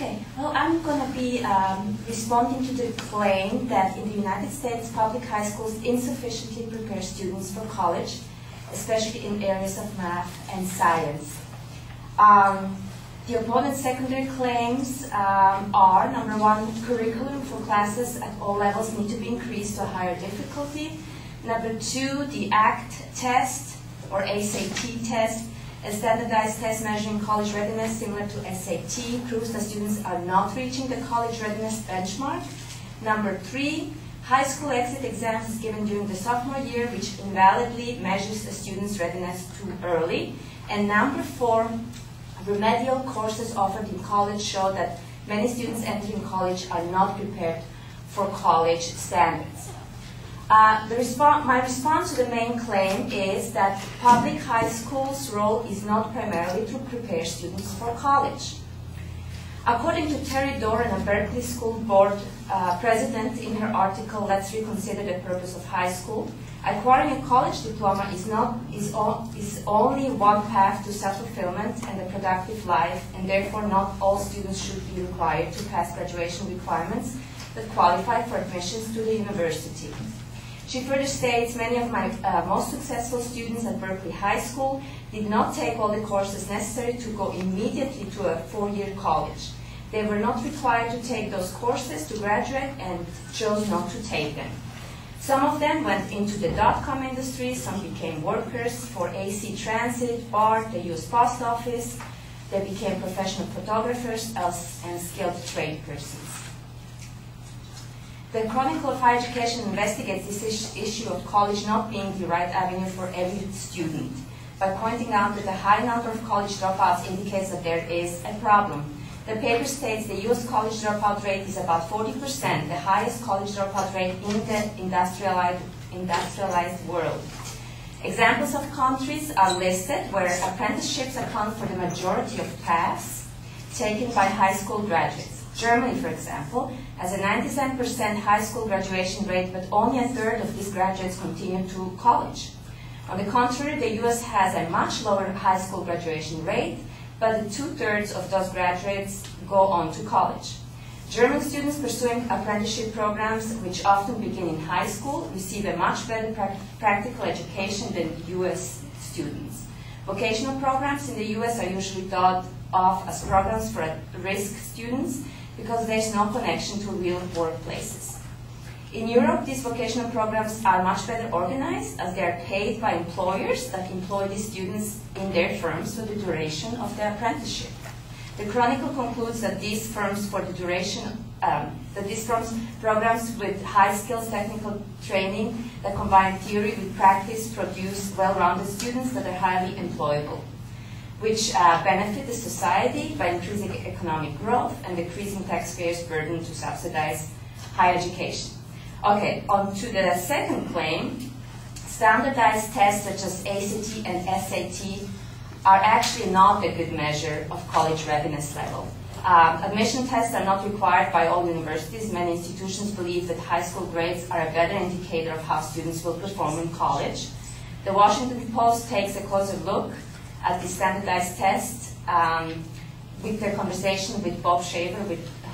Okay, well, I'm going to be responding to the claim that in the United States, public high schools insufficiently prepare students for college, especially in areas of math and science. The opponent's secondary claims are, number one, curriculum for classes at all levels need to be increased to a higher difficulty. Number two, the ACT test, or SAT test, a standardized test measuring college readiness similar to SAT, proves that students are not reaching the college readiness benchmark. Number three, high school exit exams is given during the sophomore year, which invalidly measures a student's readiness too early. And number four, remedial courses offered in college show that many students entering college are not prepared for college standards. My response to the main claim is that public high school's role is not primarily to prepare students for college. According to Terry Doran, a Berkeley School Board president, in her article, "Let's Reconsider the Purpose of High School," acquiring a college diploma is only one path to self-fulfillment and a productive life, and therefore not all students should be required to pass graduation requirements that qualify for admissions to the university. She further states, many of my most successful students at Berkeley High School did not take all the courses necessary to go immediately to a four-year college. They were not required to take those courses to graduate and chose not to take them. Some of them went into the dot-com industry, some became workers for AC Transit, BART, the US Post Office. They became professional photographers and skilled trade persons. The Chronicle of Higher Education investigates this issue of college not being the right avenue for every student by pointing out that the high number of college dropouts indicates that there is a problem. The paper states the U.S. college dropout rate is about 40%, the highest college dropout rate in the industrialized world. Examples of countries are listed where apprenticeships account for the majority of paths taken by high school graduates. Germany, for example, has a 97% high school graduation rate, but only a third of these graduates continue to college. On the contrary, the US has a much lower high school graduation rate, but two-thirds of those graduates go on to college. German students pursuing apprenticeship programs, which often begin in high school, receive a much better practical education than US students. Vocational programs in the US are usually thought of as programs for at-risk students because there is no connection to real workplaces. In Europe, these vocational programs are much better organized as they are paid by employers that employ these students in their firms for the duration of their apprenticeship. The Chronicle concludes that these firms programs with high skills technical training that combine theory with practice produce well-rounded students that are highly employable, which benefit the society by increasing economic growth and decreasing taxpayers' burden to subsidize higher education. Okay, on to the second claim. Standardized tests such as ACT and SAT are actually not a good measure of college readiness level. Admission tests are not required by all universities. Many institutions believe that high school grades are a better indicator of how students will perform in college. The Washington Post takes a closer look at the standardized test with their conversation with Bob Shaver,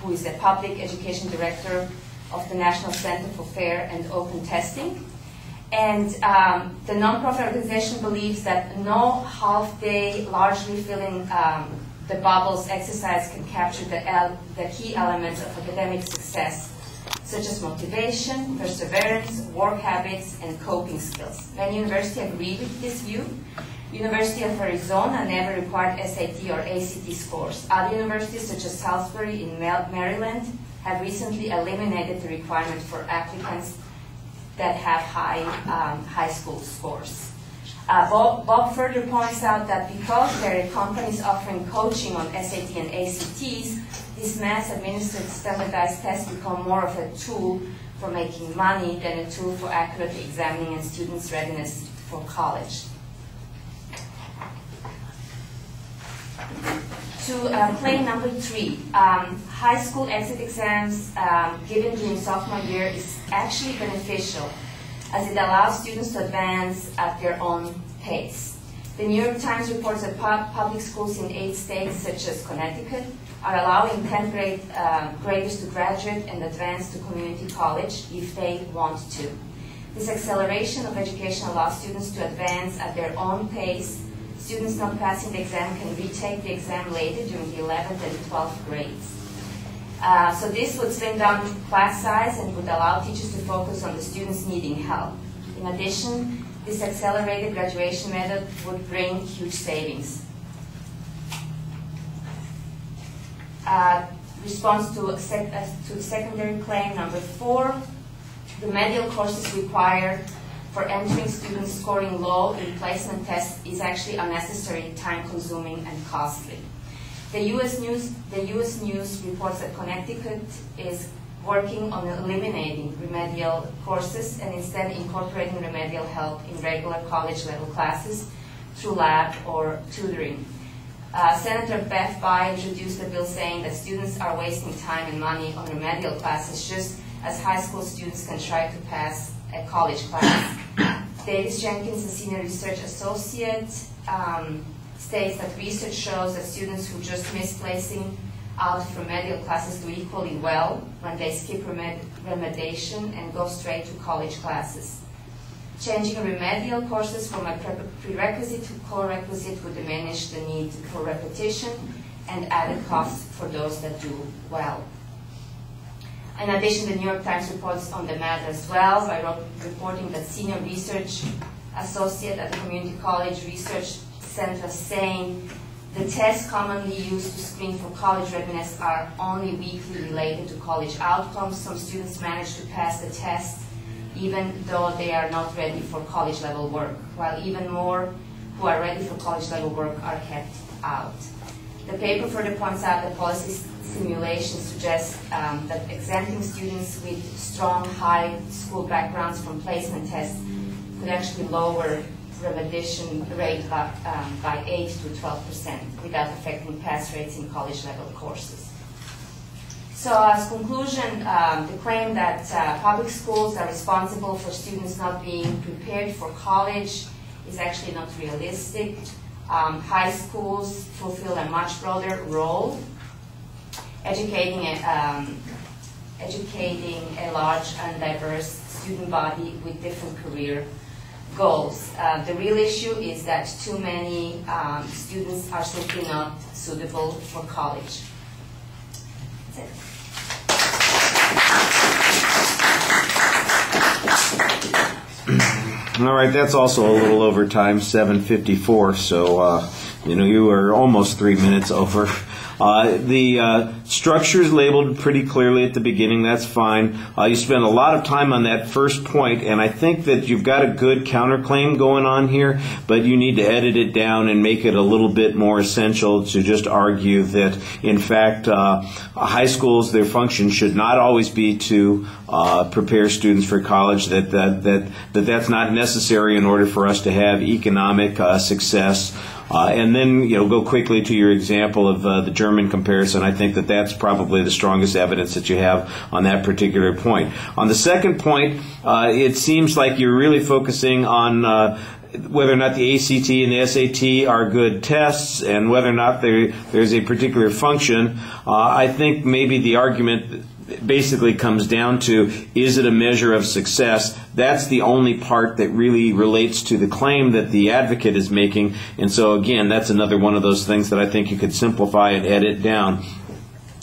who is the public education director of the National Center for Fair and Open Testing. And the nonprofit organization believes that no half-day, largely filling the bubbles exercise can capture the key elements of academic success, such as motivation, perseverance, work habits, and coping skills. Many universities agree with this view. University of Arizona never required SAT or ACT scores. Other universities, such as Salisbury in Maryland, have recently eliminated the requirement for applicants that have high school scores. Bob further points out that because there are companies offering coaching on SAT and ACTs, these mass-administered standardized tests become more of a tool for making money than a tool for accurately examining a student's readiness for college. To claim number three, high school exit exams given during sophomore year is actually beneficial as it allows students to advance at their own pace. The New York Times reports that public schools in 8 states, such as Connecticut, are allowing 10th grade graders to graduate and advance to community college if they want to. This acceleration of education allows students to advance at their own pace. Students not passing the exam can retake the exam later during the 11th and 12th grades. So this would slim down class size and would allow teachers to focus on the students needing help. In addition, this accelerated graduation method would bring huge savings. Response to secondary claim number 4, remedial courses required for entering students scoring low in placement tests is actually unnecessary, time-consuming, and costly. The U.S. News reports that Connecticut is working on eliminating remedial courses and instead incorporating remedial help in regular college-level classes through lab or tutoring. Senator Beth Bayh introduced a bill saying that students are wasting time and money on remedial classes just as high school students can try to pass a college class. Davis Jenkins, a senior research associate, states that research shows that students who just miss placing out of remedial classes do equally well when they skip remediation and go straight to college classes. Changing remedial courses from a prerequisite to co-requisite would diminish the need for repetition and added costs for those that do well. In addition, the New York Times reports on the matter as well by reporting that senior research associate at the Community College Research Center saying the tests commonly used to screen for college readiness are only weakly related to college outcomes. Some students manage to pass the test even though they are not ready for college-level work, while even more who are ready for college-level work are kept out. The paper further points out that policy simulations suggest that exempting students with strong high school backgrounds from placement tests could actually lower remediation rate by 8 to 12% without affecting pass rates in college-level courses. So as conclusion, the claim that public schools are responsible for students not being prepared for college is actually not realistic. High schools fulfill a much broader role, educating a large and diverse student body with different career goals. The real issue is that too many students are simply not suitable for college. That's it. All right, that's also a little over time, 7:54. So you are almost 3 minutes over. The structure is labeled pretty clearly at the beginning. That's fine. You spend a lot of time on that first point, and I think that you've got a good counterclaim going on here, but you need to edit it down and make it a little bit more essential to just argue that, in fact, high schools, their function should not always be to prepare students for college, that's not necessary in order for us to have economic success. And then, go quickly to your example of the German comparison. I think that that's probably the strongest evidence that you have on that particular point. On the second point, it seems like you're really focusing on whether or not the ACT and the SAT are good tests and whether or not there's a particular function. I think maybe the argument basically comes down to, is it a measure of success? That's the only part that really relates to the claim that the advocate is making. And so, again, that's another one of those things that I think you could simplify and edit down.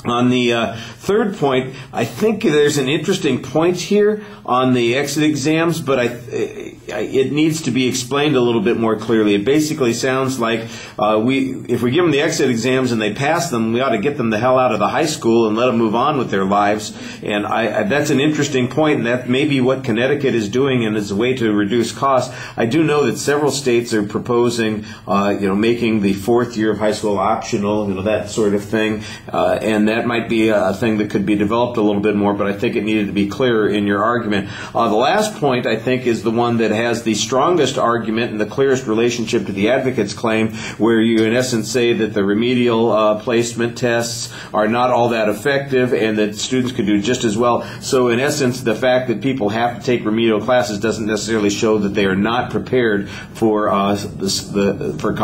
On the third point, I think there's an interesting point here on the exit exams, but it needs to be explained a little bit more clearly. It basically sounds like if we give them the exit exams and they pass them, we ought to get them the hell out of the high school and let them move on with their lives. And that's an interesting point, and that may be what Connecticut is doing, and is a way to reduce costs. I do know that several states are proposing, making the fourth year of high school optional, that sort of thing, and that might be a thing that could be developed a little bit more, but I think it needed to be clearer in your argument. The last point, I think, is the one that has the strongest argument and the clearest relationship to the advocate's claim, where you, in essence, say that the remedial placement tests are not all that effective and that students could do just as well. So, in essence, the fact that people have to take remedial classes doesn't necessarily show that they are not prepared for for